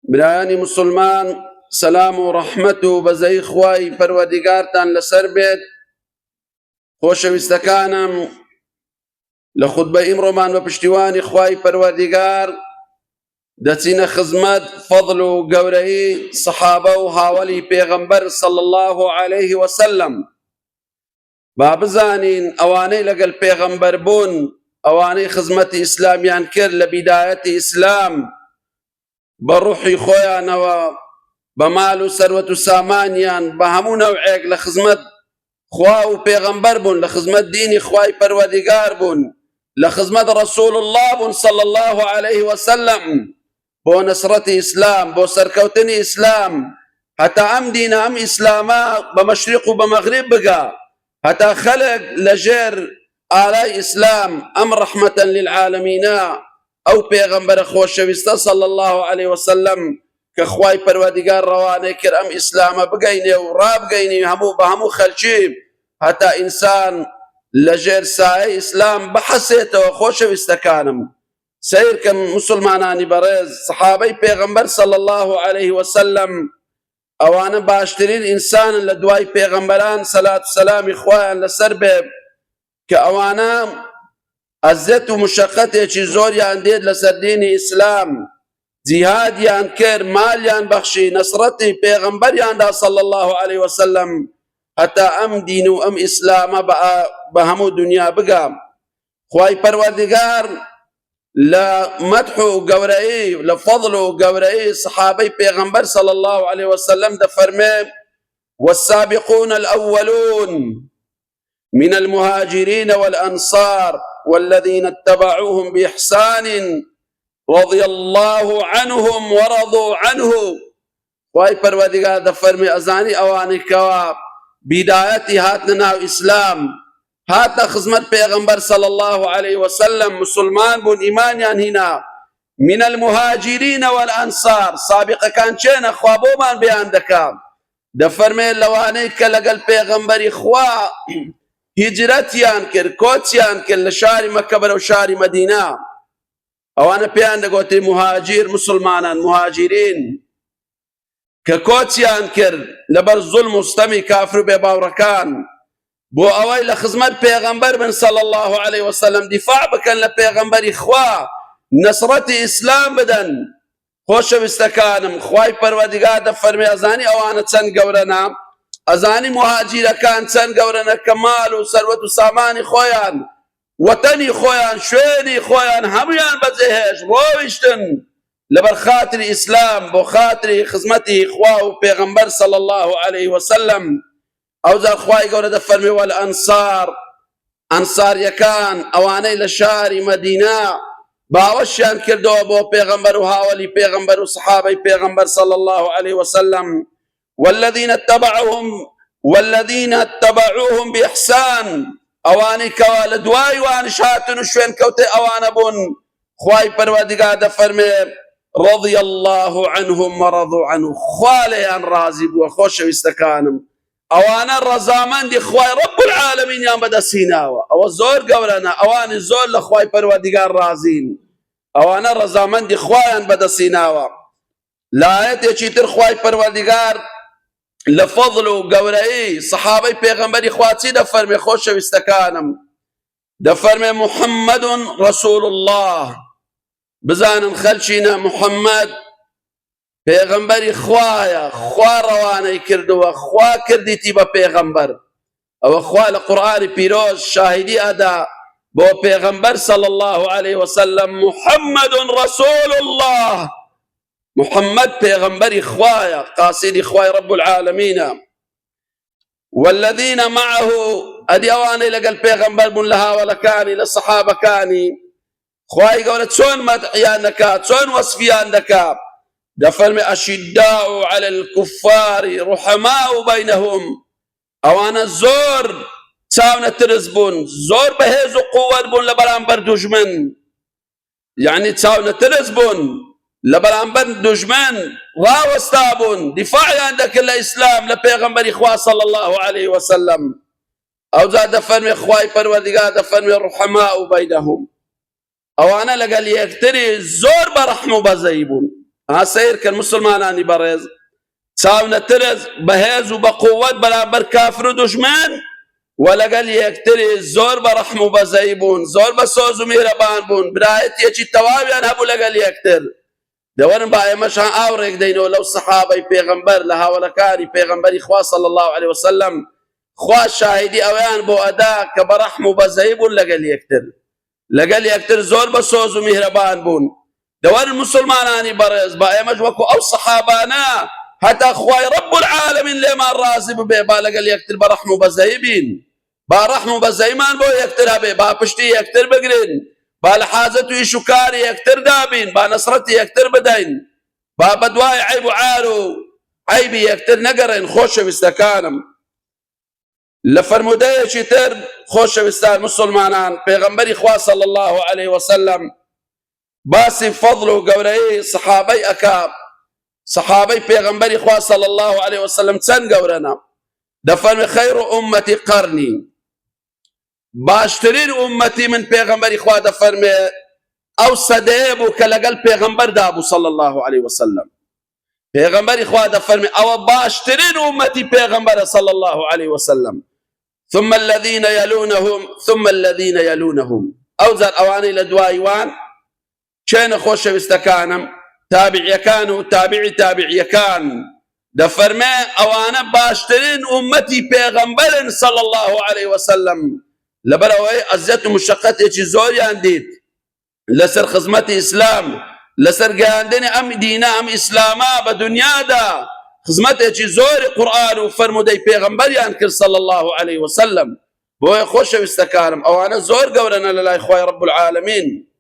برایانی مسلمان سلام و رحمت و بەزەی خوای پەروەردیگارتان لەسەر بێت. خۆشەویستەکانم، لە خوتبەی ئیمڕۆمان بە پشتیوانی خوای پەروەردیگار دەچینە خزمەت فەضڵ و گەورەی سەحابە و هاوڵی پێغەمبەر صلی الله عليه وسلم. با بزانین ئەوانەی لەگەڵ پێغەمبەر بوون، ئەوانەی خزمەتی ئیسلامیان کرد لە بیدایەتی ئیسلام، بە ڕوحی خۆیانەوە، بە ماڵ و سەروەت و سامانیان، بە هەموو نەوعێک لە خزمەت خوا و پێغەمبەر بوون، لە خزمەت دینی خوای پەروەردیگار بوون، لە خزمەت ڕەسوول الله بوون صلی الله عليه وسلم، بۆ نەسرەتی ئیسلام، بۆ سەرکەوتنی ئیسلام، هەتا ئەم دینە، ئەم ئیسلامە بە مەشریق و بە مەغریب بگا، هەتا خەلک لەژێر ئالای ئیسلام ئەم ڕەحمەتەن للعالەمینە ئەو پێغەمبەرە خۆشەویستە صلی الله عليه وسلم کە خوای پەروەردیگار ڕەوانەی کرد ئەم ئیسلامە بگەینێ و ڕابگەینی بە هەموو خەلکی، هەتا ئینسان لەژێر سایەی ئیسلام بەحەسێتەوە. خۆشەویستەکانم، سەیرکە مسلمانانی بەڕێز، سەحابەی پێغەمبەر صلی الله عليه وسلم ئەوانە باشترین ئینسانن لە دوای پێغەمبەران سەلات و سەلامی خوایان لەسەر بێ، کە ئەوانە ئەزیەت و مشەقەتێکی زۆریان دێت لەسەر دینی ئیسلام، جیهادیان کرد، مالیان بەخشی، نەسرەتی پێغەمبەریاندا صلی الله عليه وسلم، هەتا ئەم دین و ئەم ئیسلامە بە هەموو دنیا بگا. خوای پەروەردیگار لە مەدح و گەورەی، لە فەضڵ و گەورەی سەحابەی پێغەمبەر صلی الله عليه وسلم دەفەرمێ: والسابقون الأولون من المهاجرين والأنصار والذين اتبعوهم بإحسان رضي الله عنهم ورضوا عنه. خوای پەروەردیگار دەفەرمێ ئەزانی ئەوانەی کەوا بیدایەتی هاتنە ناو ئیسلام، هاتە خزمەت پێغەمبەر صلی الله عليه وسلم، مسلمان بوون، ئیمانیان هینا. من المهاجرين والأنصار، سابقەکان چێنە؟ خوا بۆمان بەیان دەکا، دەفەرمێ لەوانەی کە لەگەڵ پێغەمبەری خوا هیجرەتیان کرد، کۆچیان کرد لە شاری مەکە بەرەو شاری مەدینە، ئەوانە پێیان دەگوتێ مهاجر، مسلمانان مهاجرین، کە کۆچیان کرد لەبەر زوڵم و ستەمی کافر و بێباوڕەکان، بۆ ئەوەی لە خزمەت پێغەمبەر بن صلی الله عليه وسلم، دیفاع بکەن لە پێغەمبەری خوا، نەسرەتی ئیسلام بدەن. خۆشەویستەکانم، خوای پەروەردیگار دەفەرمێ ئەزانی ئەوانە چەند گەورەنە، ئەزانی مهاجیرەکان چەند گەورەنە کە ماڵ و سەروەت و سامانی خۆیان، وەتەنی خۆیان، شوێنی خۆیان هەموویان بەجێهێشت، ڕۆیشتن لەبەر خاتری ئیسلام، بۆ خاتری خزمەتی خوا و پێغەمبەر صلی الله عليه وسلم. ئەوجار خوای گەورە دەفەرمێ: والئەنسار، ئەنساریەکان، ئەوانەی لە شاری مەدینە باوەشیان کردەوە بۆ پێغەمبەر و هاوڵی پێغەمبەر و سەحابەی پێغەمبەر صلی الله عليه وسلم. والذين اتبعوهم بإحسان، ئەوانەی کەوا لە دوای وانش هاتن و شوێن کەوتەی ئەوانە بوون، خوای پەروەردیگار دەفەرمێ: رضي الله عنهم ورضوا عنه، خوا لێیان ڕازی بووە. خۆشەویستەکانم، ئەوانە ڕەزامەندی خوای رب العالمینیان بەدەستهێناوە، ئەوە زۆر گەورەنە، ئەوانی زۆر لە خوای پەروەردیگار ڕازین، ئەوانە ڕەزامەندی خوایان بەدەستهێناوە. لە ئایەتێکی تر خوای پەروەردیگار لە فەضڵ و گەورەی سەحابەی پێغەمبەری خوا چی دەفەرمێ؟ خۆشەویستەکانم، دەفەرمێ: محەممەد ڕەسوول الله، بزانن خەلچینە محەممەد پێغەمبەری خوایە، خوا ڕەوانەی کردووە، خوا کردیتی بە پێغەمبەر. ئەوە خوا لە قورئانی پیرۆز شاهیدی ئەدا بۆ پێغەمبەر صلی الله عليه وسلم: محەممەد ڕەسوول الله، محەممەد پێغەمبەری خوایە، قاسیدی خوای رب العالمینە. والذین معه، ئەدی ئەوانەی لەگەڵ پێغەمبەر بوون لە هاوڵەکانی، لە سەحابەکانی، خوای گەورە چۆن مەدحیان دەکات، چۆن وەسفیان دەکات؟ دەفەرمێ: ئەشیداء علی الکفار ڕحەماء بەینەهم، ئەوانە زۆر چاونەترس بوون، زۆر بەهێز و قووەت بوون لە بەرامبەر دوژمن، یعنی چاونەترس بوون لە بەرامبەر دوژمن، ڕاوەستا بوون، دیفاعیان دەکرد لە ئیسلام، لە پێغەمبەری خوا صلی الله عليه وسلم. ئەوجا دەفەرمێ خوای پەروەردیگار دەفەرمێ: ڕحەماء بەینەهم، ئەوانە لەگەڵ یەکتری زۆر بەڕەحم و بەزەی بوون، سير كالمسلماناني برز تساونا ترز بهز وبقوة بلا كافر دشمن ولا قال يكتري زور برحم وبزيبون زور بسوز ومهربان بون برايت يجي توابي أنا هبو لقال يكتر دورن باي مشان أوريك دينو لو صحابي بيغمبر لها ولا كاري بيغمبري خوا صلى الله عليه وسلم خوا شاهدي أويان بو أدا كبرحم وبزيبون لقال يكتر زور بسوز ومهربان بون دورن المسلماناني برز باي مجوكو أو صحابانا حتى أخواي رب العالمين لما الرازي ببي لقال يكتر برحم وبزيبين برحم وبزيمان بو يكتر هبي باشتي يكتر بقرين بالحاجة يشكاري يكتر دابين بنصرتي يكتر بدين بدواي عيب وعارو عيبي يكتر نقرين خوش بستكانم لفرمودية شتر خوش بستان مسلمانان بيغمبري خوا صلى الله عليه وسلم باسي فضلو قوري صحابي أكاب صحابي بيغمبري خوا صلى الله عليه وسلم تسن قورنا دفن خير أمتي قرني باشترين أمتي من بيغمبري خوا دفرمي أو سديبو كالقل بيغمبر دابو صلى الله عليه وسلم بيغمبري خوا دفرمي أو باشترين أمتي بيغمبر صلى الله عليه وسلم ثم الذين يلونهم ثم الذين يلونهم أو زر أواني لدوايوان كان خوش بستكانم تابع يكانوا تابع يكان دفرمي أوانا باشترين أمتي بيغمبر صلى الله عليه وسلم لبروي أزيت مشقتي زوري عنديت لسر خزمتي إسلام لسر قاندني أم دينا أم إسلاما بدنيا دا خزمتي زوري قرآن وفرمودي بيغمبر ينكر صلى الله عليه وسلم بوي خوش بستكارم أوانا زور قولنا لله إخوة رب العالمين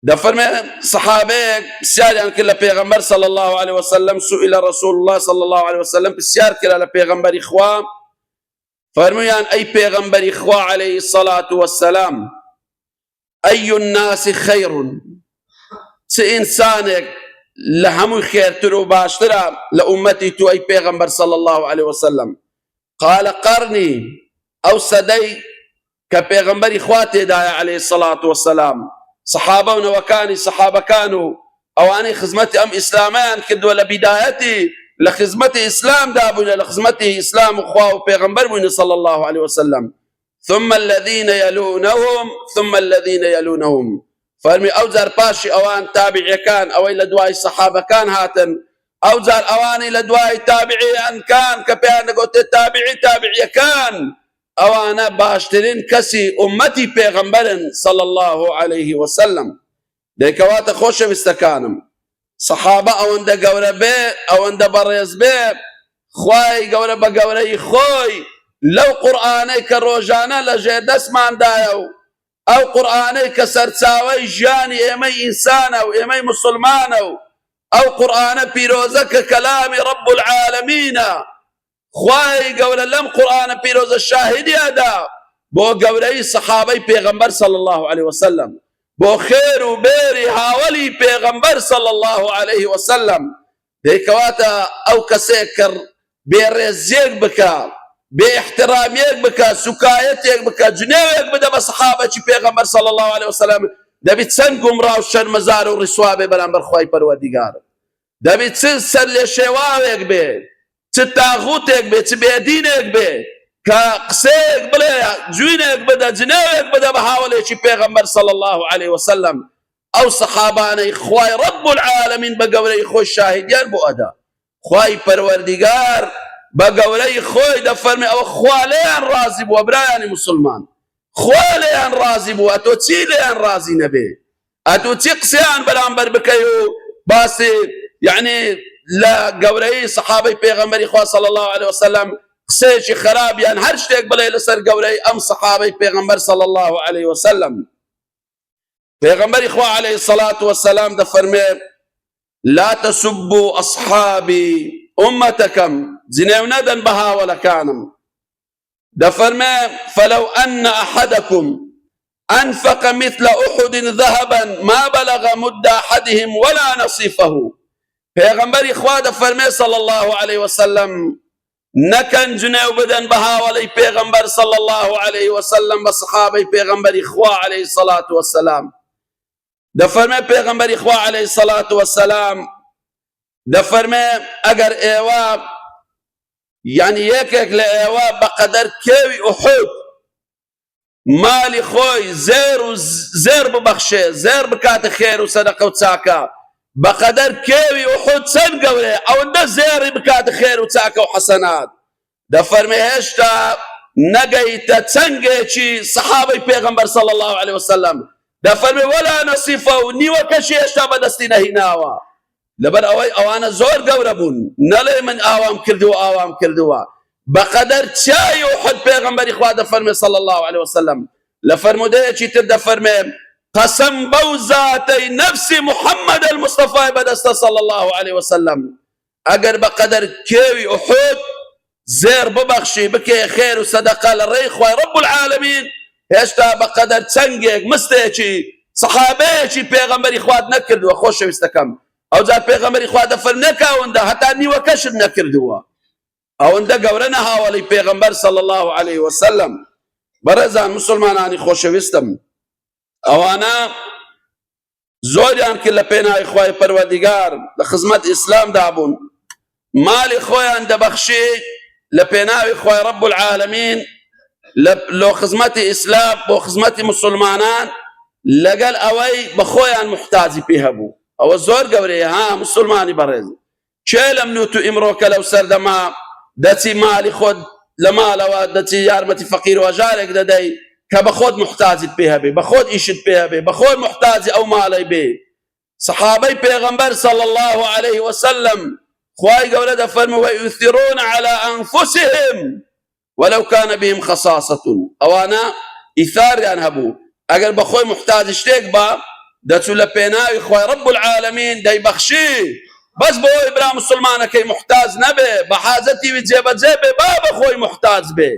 دفرمي صحابيك بسيار كلا بيغمبر صلى الله عليه وسلم سئل رسول الله صلى الله عليه وسلم بسيار كلا بيغمبر إخوة فرميان أي بيغمبر إخوة عليه الصلاة والسلام أي الناس خير سإنسانك لهم خير ترو باشترا لأمتي تو أي بيغمبر صلى الله عليه وسلم قال قرني أو سدي كبيغمبر إخواتي دايا عليه الصلاة والسلام صحابة وكاني صحابة كانوا أواني خزمتي أم إسلامان كدوا لبدايتي لخزمتي إسلام دابنا لخزمتي إسلام أخوة وبيغمبر صلى الله عليه وسلم ثم الذين يلونهم ثم الذين يلونهم فرمي أوزار باشي أوان تابعي كان أو إلى دواي صحابة كان هاتن أوزار أواني لدواي تابعي أن كان كبيان قلت تابعي كان أوانا باشترين كسي أمتي بيغمبر صلى الله عليه وسلم ديكوات خوش بستكانم صحابة أو عند قورة بي أو عند بريز بي خواي قورة بقوري خوي لو قرآني كروجانا لجيد اسمان دايو أو قرآني كسرتساوي جاني إيمي إنسانو إيمي مسلمانو أو قرآن بيروزك كلام رب العالمين خواهي قولا لم قرآن بيروز الشاهد يادا بو قولي صحابي بيغمبر صلى الله عليه وسلم بو خير وبيري هاولي بيغمبر صلى الله عليه وسلم ديكواتا أو كسيكر بيرزيك بكا باحتراميك بكا سكايتك بكا جنيوك بدا بصحابة بيغمبر صلى الله عليه وسلم دبي تسنقم راو شر مزار ورسوابي بلانبر خواهي بروديقار دبي تسنسر لشواوك بي تتاغوتك بي تبيدينك بي كقسيك بلا جوينك بدا جنيوك بدا بحاولي بيغمبر صلى الله عليه وسلم أو صحاباني خواهي رب العالمين بقولي خوي الشاهدين بو أدا خواهي پروردگار بقولي خوي دفرمي أو خواليان رازي بو أبراياني مسلمان خواليان رازي بو أتو تيليان رازي نبي أتو تقسيان بلانبر بكيو باسي يعني لا قولي صحابي بيغمبري خواه صلى الله عليه وسلم قسيشي خراب يعني هرشتك بلاي لسر قولي أم صحابي بيغمبر صلى الله عليه وسلم بيغمبري خواه عليه الصلاة والسلام دفرمي لا تسبوا أصحابي أمتكم زنيو ندن بها ولا كانم دفرمي فلو أن أحدكم أنفق مثل أحد ذهبا ما بلغ مد أحدهم ولا نصيفه پیغمبر خواه دفرمي صلى الله عليه وسلم نكن جنيو بدن بها ولي پیغمبر صلى الله عليه وسلم بصحابي پیغمبر خواه عليه الصلاة والسلام دفرمي پیغمبر إخوة عليه الصلاة والسلام دفرمي أجر إيواب يعني يكك لإيواب بقدر كوي أحد مالي خوي زير ببخشي زير بكات خير وصدقة وتساكا بقدر كوي أحد سن قولي أو ده زير بكات خير وتساكا وحسنات دفرمي هشتا نقيت تسنقيتي صحابي پیغمبر صلى الله عليه وسلم دفرمي ولا نصيفه ونيوكشي هشتا بدستينا هناوا لبر أوانا زور قوربون نلي من آوام كردوا بقدر شاي وحد پیغمبر إخوة دفرمي صلى الله عليه وسلم لفرمو ديتي تدفرمي قسم بوزاتي نفسي محمد المصطفى بدست صلى الله عليه وسلم أقر بقدر كيوي أحد زير ببخشي بكي خير وصدقة للريخ رب العالمين هشتا بقدر تسنقيك مستيتي صحابيتي پیغمبر إخوة نكردوا خوش ويستكم او جا پیغمبر إخوة دفرنكا وندا حتى نيوة كشر نكردوا او اندا قورنا هاولي پیغمبر صلى الله عليه وسلم برزان مسلماناني خوشويستم او انا زوريان كلا بينا إخوة پروردگار لخزمت اسلام دابون مال إخوة اند بخشي لبينا إخوة رب العالمين لو خزمت اسلام بو خزمت مسلمانان لقل اوي بخويان محتاجي بيها بو او الزور قوري ها مسلماني برز شيلم نوتو امروك لو سردما دتي مالي خود لمالا ودتي يارمتي فقير وجارك ددي كبخود محتاج بها بي بخود ايشت بها بي بخود محتاج او مالي بي صحابي پیغمبر صلى الله عليه وسلم خواهي قولة فرموا ويؤثرون على انفسهم ولو كان بهم خصاصة اوانا اثار ينهبو اگر بخوي محتاج اشتيك با دتو لبيناوي خوي رب العالمين داي بخشي بس بو ابراهيم مسلمانه كي محتاج نبي بحاجتي وجيبه جيبه بابا خوي محتاج به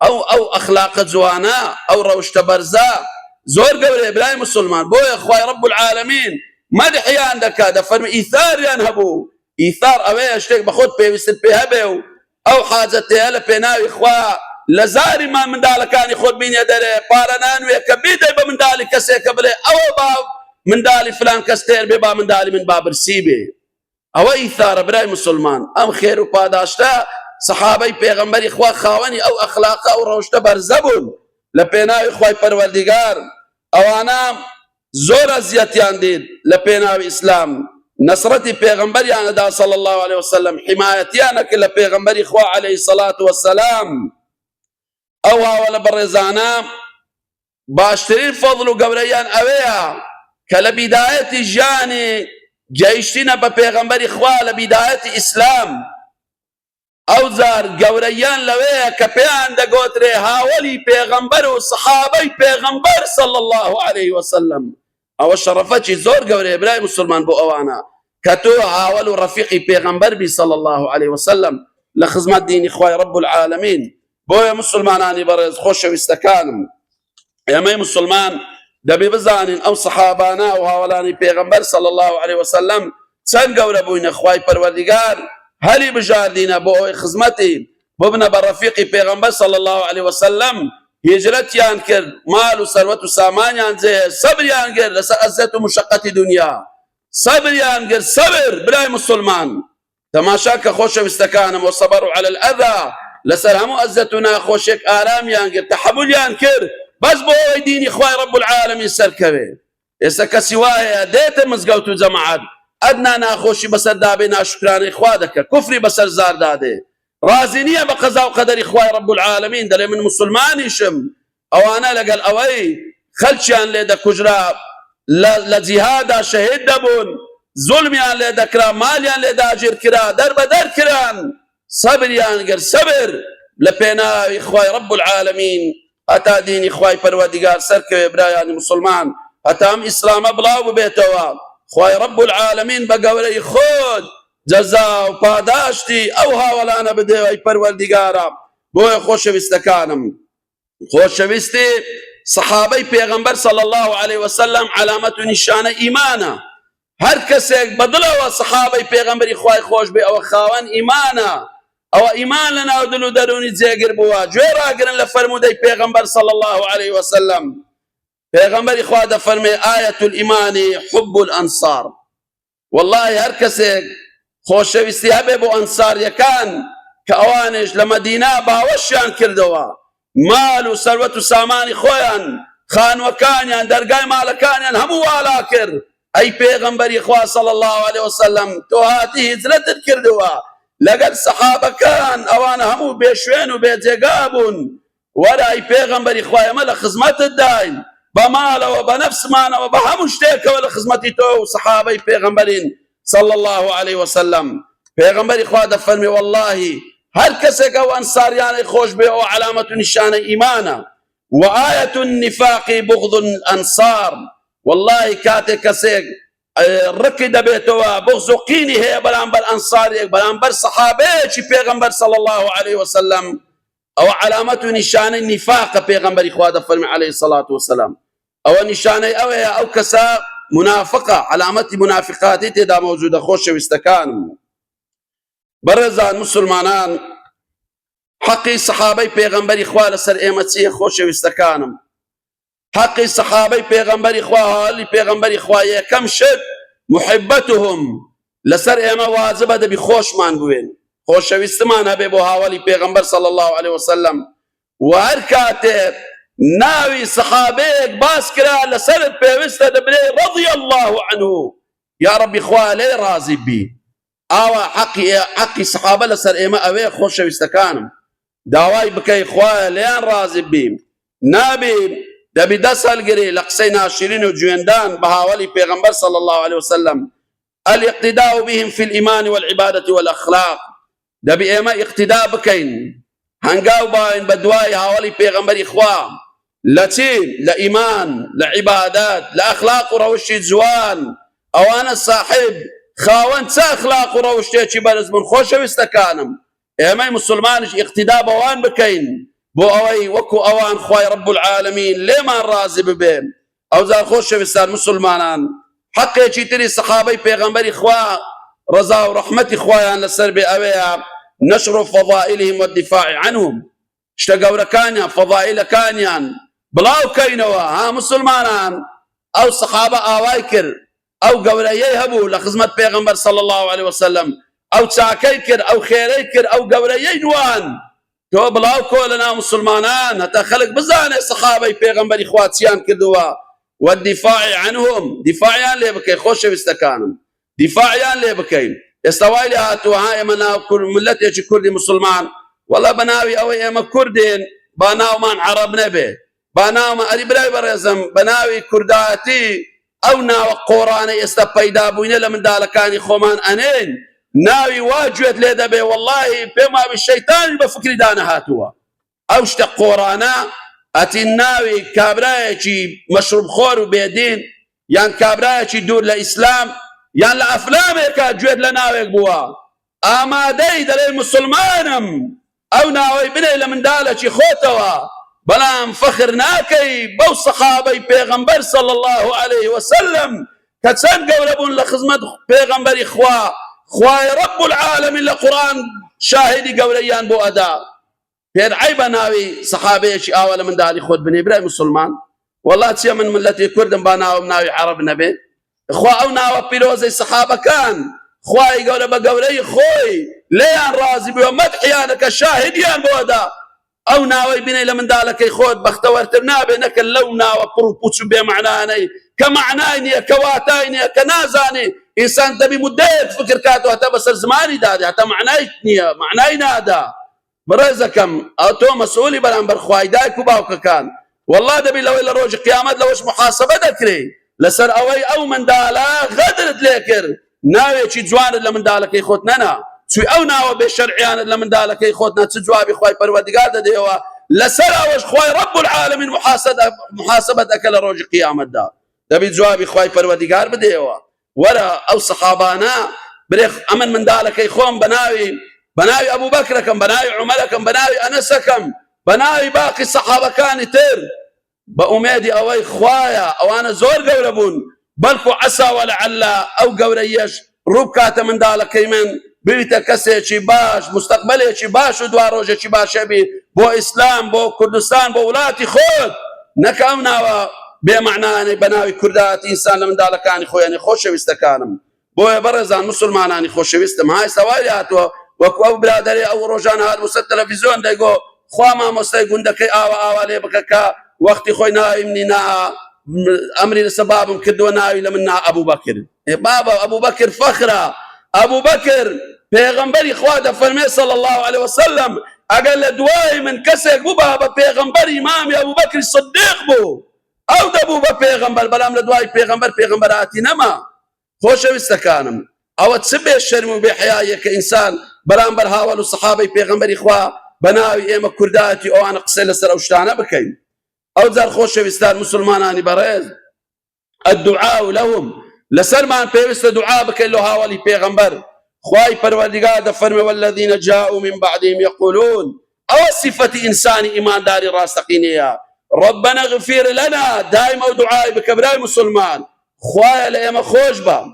او اخلاق زوانا او روشت برزا زور قبل ابراهيم مسلمان بو خوي رب العالمين مدحي عندك هذا فرم ايثار ينهبو ايثار اوي اشتيك بخود بيوست بهبه او حاجتي لبيناوي خوا لزاري ما من دالك كان يخود بين يدري بارنان ويكبيد من دالي كسي قبله او باب من دالي فلان كستير ببا من دالي من باب رسيبه او ايثار براي مسلمان ام خير وقاداشتا صحابي پیغمبر اخوة خاوني او اخلاق او روشتا برزبون لبيناوي اخوة پروردگار او انا زور ازيتيان ديد لبيناوي اسلام نصرتي پیغمبر يعني دا صلى الله عليه وسلم حمايتيانا كلا پیغمبر اخوة عليه الصلاة والسلام او ولا برزانا باشترين فضل وقبريان اويا كلا بداية جاني جايشتنا بپیغمبر إخوة لبداية إسلام او زار قوريان لويا كبيان دا قوتري هاولي پیغمبر وصحابي پیغمبر صلى الله عليه وسلم او الشرفتي زور قوري إبراهيم مسلمان بو اوانا كتو هاولو رفيقي پیغمبر بي صلى الله عليه وسلم لخزمات دين إخوة رب العالمين بو يا مسلماناني برز خوش ويستكانم يا مي مسلمان دبي بزانين او صحابانا وهاولاني پیغمبر صلى الله عليه وسلم چند قول بوين اخواي پروردگار هلي بجاردين بو خزمتي ببنا برفيقي پیغمبر صلى الله عليه وسلم هجرت يان كر مال وثروت وسامان يان زي صبر يان كر لسأزت مشقة دنيا صبر يان كر صبر بلاي مسلمان تماشاك خوش واستكانم وصبروا على الأذى لسلامو أزتنا خوشك آرام يان كر تحمل يان كر بس بو دين إخوائي رب العالمين سركبه إسكا سوايا ديت مزقوتو جماعات أدنا ناخوشي بسر دابنا شكران إخوادك كفري بسر زار داده رازينية بقضاء وقدر إخوائي رب العالمين دلي من مسلماني شم أو أنا لقل أوي خلشيان ليدا كجرا لجهادا شهيد دبون ظلميان ليدا كرا ماليان ليدا أجر كرا در بدر كران صبر يان قر صبر لبينا إخوائي رب العالمين أتا دين إخوائي پروردگار سرك إبراهيم مسلمان أتا هم إسلام أبلاو بيتوا إخوائي رب العالمين بقولي خود جزاء وپاداشتي أو هاولانا بديوي پروردگارا بوي خوش وستكانم خوش وستي صحابي پیغمبر صلى الله عليه وسلم علامة نشان إيمانا هر كسيك بدلوا صحابي پیغمبر إخوائي خوش بي أو خاوان إيمانا او ایمان لنا ودلو درونی زیگر بوا جورا گرن لفرمودی پیغمبر صلی الله علیه وسلم پێغەمبەری خوا دەفەرمێ ئایەت الئیمانی حب الأنصار. والله هەر کەسێک خۆشەویستی هەبێ بۆ ئەنساریەکان کە ئەوانش لە مەدینە باوەشیان کردەوە، مال و سەروەت و سامانی خۆیان، خانوەکانیان، دەرگای ماڵەکانیان هەموو والا کرد. ئەی پێغەمبەری خوا صلی الله علیه وسلم، تۆ هاتی هیجرەتت کردووە لەگەڵ سەحابەکان، ئەوانە هەموو بێشوێن و بێجێگا بوون. وەرە ئەی پێغەمبەری خوا ئێمە لە خزمەتت داین، بە ماڵەوە بە نەفسمانەوە بە هەموو شتێکەوە لە خزمەتی تۆ و سەحابەی پێغەمبەرین صلی الله عليه وسلم. پێغەمبەری خوا دەفەرمێ والله هەر کەسێک ئەو ئەنساریانەی خۆش بێ ئەو علامەت و نیشانەی ئیمانە. وآية النفاق بغض الأنصار. والله كاتێک کەسێک ڕقی دەبێتەوە بغض و قینی هەیە بەرامبەر ئەنسارێک، بەرامبەر سەحابەیەکی پێغەمبەر صلی الله عليه وسلم، ئەو علامەت و نیشانەی نیفاقە. پێغەمبەری خوا دەفەرمێ عليه الصلاة والسلام ئەوە نیشانەی ئەوەیە ئەو کەسە منافقە، علامەتی منافقاتی تێدا مەوجودە. خۆشەویستەکانم، بەڕێزان مسلمانان، حەقی سەحابەی پێغەمبەری خوا لەسەر ئێمە چییە؟ خۆشەویستەکانم، حەقی سەحابەی پێغەمبەری خوا، هاوڵی پێغەمبەری خوا، یەکەم شت محبەتهم، لەسەر ئێمە واجبە دەبی خۆشمان بوێن، خۆشەویستمان هەبێ بۆ هاوڵی پێغەمبەر صلی الله عليه وسلم. و هەر کاتێک ناوی سەحابەیەک باس کرا لەسەرت پێویستە دەبرێ رضی الله عنه، یا ڕەبی خوا لێ ڕازی بی. ئاوا حەقی سەحابە لەسەر ئێمە ئەوەیە. خۆشەویستەکانم، داوای بکەی خوایە لێیان ڕازی بیم، نابی دەبی دەست هەڵگری لە قسەی ناشرین و جوێندان بە هاوڵی پێغەمبەر صلی الله عليه وسلم. الاقتداء بهم في الإيمان والعبادة والأخلاق. دەبی ئێمە اقتدا بکەین، هەنگاو باین بە دوای هاوڵی پێغەمبەری خوا لە چی؟ لە ئیمان، لە عیبادات، لە ئەخلاق و ڕەوشی جوان. ئەوانە صاحب خاوەن چە ئەخلاق و ڕەوشتێکی بەرز بوون. خۆشەویستەکانم، ئێمەی مسلمانش اقتدا بەوان بکەین بۆ ئەوەی وەکو ئەوان خوای رب العالمین لێمان ڕازی ببێ. ئەوجار خۆشەویستان مسلمانان، حەقێکی تری سەحابەی پێغەمبەری خوا ڕەزا و ڕەحمەتی خوایان لەسەر بێ ئەوەیە نشر فضائلهم والدفاع عنهم. شتە گەورەکانیان، فەضائیلەکانیان بڵاوکەینەوە. ها مسلمانان، ئەو سەحابە ئاوای کرد، ئەو گەورەیەی هەبوو لە خزمەت پێغەمبەر صلی الله عليه وسلم، ئەو چاکەی کرد، ئەو خێرەی کرد، ئەو گەورەیەی نوان. تۆ بڵاو کۆ لەناو مسلمانان هەتا خەڵک بزانێ سەحابەی پێغەمبەری خوا چیان کردووە. والدفاع عنهم، دیفاعیان لێ بکەی. خۆشەویستەکانم، دیفاعیان لێ بکەین. ئێستا وای لێ هاتووە ها ئێمە ناو ملەتێکی کوردی مسلمان، وەڵا بە ناوی ئەوەی ئێمە کوردین با ناومان عەرەب نەبێ، با ناومان ئەری برای بەڕێزم بە ناوی کوردایەتی ئەو ناوە قۆڕانەی ئێستا پەیدا بووینە لە منداڵەکانی خۆمان ئەنێن، ناوی وا گوێت لێ دەبێ. وەڵڵاهی پێم وابێ شەیتانی بە فکری دانەهاتووە. ئەو شتە قۆڕانە ئەتی ناوی کابرایەکی مەشروبخۆر و بێدین، یان کابرایەکی دوور لە ئیسلام، یان لە ئەفلامێکە گوێت لە ناوێک بووە، ئامادەی دەڵێ مسلمانم، ئەو ناوەی بنێ لە منداڵێکی خۆتەوە، بەڵام فەخر ناکەی بەو سەحابەی پێغەمبەر صلی الله عليه وسلم کە چەند گەورە بوون لە خزمەت پێغەمبەری خوا. خوای رب العالمین لە قورئان شاهدی گەورەیان بۆ ئەدا. پێت عەیبە ناوی سەحابەیەکی ئاوا لە منداڵی خۆت بنێ برای مسلمان؟ وەڵڵا چییە من ملەتی کوردم با ناوم ناوی عەرەب نەبێ؟ خوا ئەو ناوە پیرۆزەی سەحابەکان خوای گەورە بە گەورەی خۆی لێیان ڕازی بووە، مەدحیانەکە شاهدیان بۆ ئەدا. ئەو ناوەی بنێ لە منداڵەکەی خۆت بەختەوەرتر نابێ، نەکە لەو ناوە پڕ و پوچ و بێمەعنانەی کە مەعنای نییە، کە واتای نییە، کە نازانێ. ئینسان دەبی مدەیەک فکر کاتەوە هەتا بەسەر زمانی دادێ، هەتا مەعنای نییە، مەعنای نادا. بەڕێزەکەم، ئەو تۆ مەسئولی بەرامبەر خوای دایک و باوکەکان. وەڵڵا دەبی لەوەی لە ڕۆژی قیامەت لەوەش محاسەبە دەکرێ لەسەر ئەوەی ئەو منداڵە غەدرت لێ کرد، ناوێکی جوانت لە منداڵەکەی خۆت نەنا، چوی ئەو ناوە بێ شەرعیانت لە منداڵەکەی خۆت نە، چ جوابی خوای پەروەردگار دەدەیەوە لەسەر ئەوەش خوای رب العالمین محاسەبەت ئەکە لە ڕۆژی قیامەتدا. دەبی جوابی خوای پەروەردگار بدەیەوە. وەرە ئەو سەحابانە برێ ئەمن منداڵەکەی خۆم بەناوی ئەبوو بەکرەکەم، بەناوی عومەرەکەم، بەناوی ئەنەسەکەم، بەناوی باقی سەحابەکانی تر، بە ئومێدی ئەوەی خوایە ئەوانە زۆر گەورە بوون، بەڵکو عەسا وەلەعەلە ئەو گەورەیەش ڕوو بکاتە منداڵەکەی من بێتە کەسێکی باش، مستەقبەلێکی باش و دوا ڕۆژێکی باشە بی بۆ ئیسلام، بۆ کوردستان، بۆ وڵاتی خۆت. نەکە ئەو ناوە بێمەعنانەی بەناوی کوردایەتی ئینسان لە منداڵەکانی خۆیانی خۆشەویستەکانم بۆیە بەڕێزان مسلمانانی خۆشەویستم های سەواری هاتووە وەکو ئەو برادەری ئەو ڕۆژان هاتبوو سەر تەلەڤیزۆن دەیگۆ خوا مامۆستای گوندەکەی ئاوا لێ بکە کە وەختی خۆی ناوی منی ئەمری لەسەر بابم کردووە ناوی لە من نا ئەبووبەکر بابە ئەبووبەکر فەخرە ئەبووبەکر پێغەمبەری خوا دەفەرمێ صلی الله عليه وسلم ئەگەر لە دوای من کەسێک بوو بە پێغەمبەر ئیمامی ئەبووبەکری صدیق بوو ئەو دەبوو بە پێغەمبەر بەڵام لە دوای پێغەمبەر هاتی نەما خۆشەویستەکانم ئەوە چ بێ شەرم و بێحیاییە کە ئینسان بەرامبەر هاوڵ و سەحابەی پێغەمبەری خوا بەناوی ئێمە کوردایەتی ئەوانە قسەی لەسەر ئەو شتانە بکەین ئەو جار خۆشەویستان مسلمانانی بەڕێز الدعاء لهم لسرمان پێویستە دوعا بکەین لە هاوڵی پێغەمبەر خوای پەروەردیگار دەفەرمێ والذین جاءوا من بعدهم يقولون ئەوە صفەتی ئینسانی ئیمانداری ڕاستەقینەیە ربنا اغفر لنا دائما دعاء بكبراء مسلمان خويا لما خوش با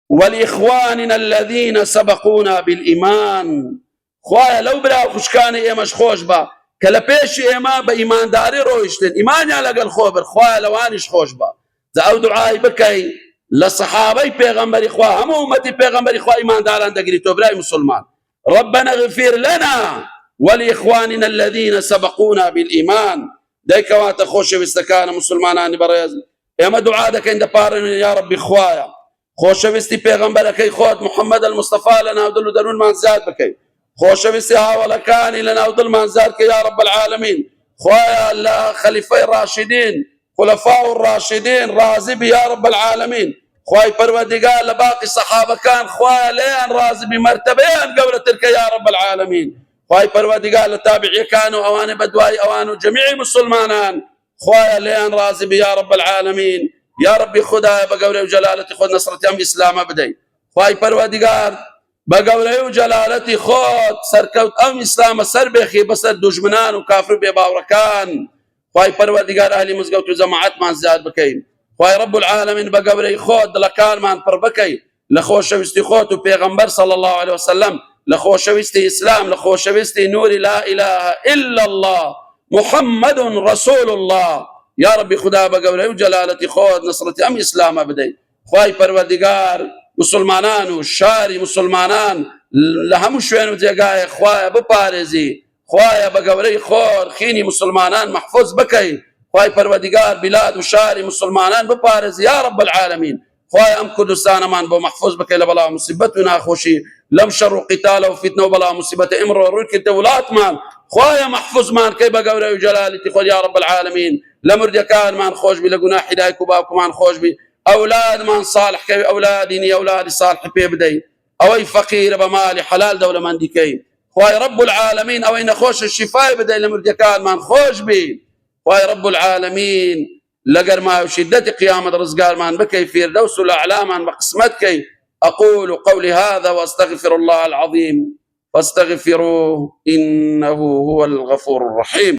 ولإخواننا الذين سبقونا بالإيمان خويا لو بلا خوشكان إيماش خوش با كلا بيش إيما بإيمان داري رويشتن إيمان يالق الخوبر خويا لوانش خوش با زاو دعاء بكي لصحابي بيغمبر إخوة هم أمتي بيغمبر إخوة إيمان داران دقريتو براي مسلمان ربنا اغفر لنا ولإخواننا الذين سبقونا بالإيمان ديك وانت خوش وستكان مسلمانان بريز اما دعاء دك عند بارن يا ربي خوايا خوش وستي پیغمبرك خود محمد المصطفى لنا ودل درون من زاد بكي خوش وستي هاولا كان لنا ودل من زاد يا رب العالمين خوايا لا خليفه الراشدين خلفاء الراشدين راضي يا رب العالمين خواي پروردگار لباقي صحابه كان خوايا لين راضي بمرتبين قبل تلك يا رب العالمين خواهي پروردگار لتابعي كانوا اواني بدواي اوانو جميع مسلمانان خواهي لين راضي بيا رب العالمين يا ربي خدايا بقولي وجلالتي خد نصرتي ام اسلام بدي خواهي پروردگار بقولي وجلالتي خد سركوت ام اسلام سر بخي بسر دجمنان وكافر بباوركان خواهي پروردگار اهلي مزقوت وجماعات ما زياد بكين خواهي رب العالمين بقولي خد لكان ما نبربكي لخوش وستخوت وبيغمبر صلى الله عليه وسلم لخوشويستي إسلام لخوشويستي نور لا إله إلا الله محمد رسول الله يا ربي خدا بقوله وجلالتي خود نصرتي أم إسلام بدي خواهي پروردگار مسلمانان وشاري مسلمانان لهم شوين وتيقاي خواهي ببارزي خواهي بقوله خور خيني مسلمانان محفوظ بكي خواهي پروردگار بلاد وشاري مسلمانان ببارزي يا رب العالمين خواهي أم كردستان مان بو محفوظ بكي لبلا مصيبتنا خوشي لم شر قتال وفتنه وبلا مصيبه امر ورك الدولات مان خوايا محفوظ مان كيف بقول جلالتي خذ يا رب العالمين لمرد كان مان خوش بي لقنا حدايك وبابكم مان خوش بي اولاد مان صالح كي اولادي اولادي صالح بيبدي او فقير بمالي حلال دوله من ديكي خوايا رب العالمين او ان خوش الشفاء بدي لمرد كان مان خوش بي خوايا رب العالمين لقر ما شدة قيامة رزقار مان بكي فردوس الاعلى مان بقسمتك أقول قولي هذا وأستغفر الله العظيم فاستغفروه إنه هو الغفور الرحيم.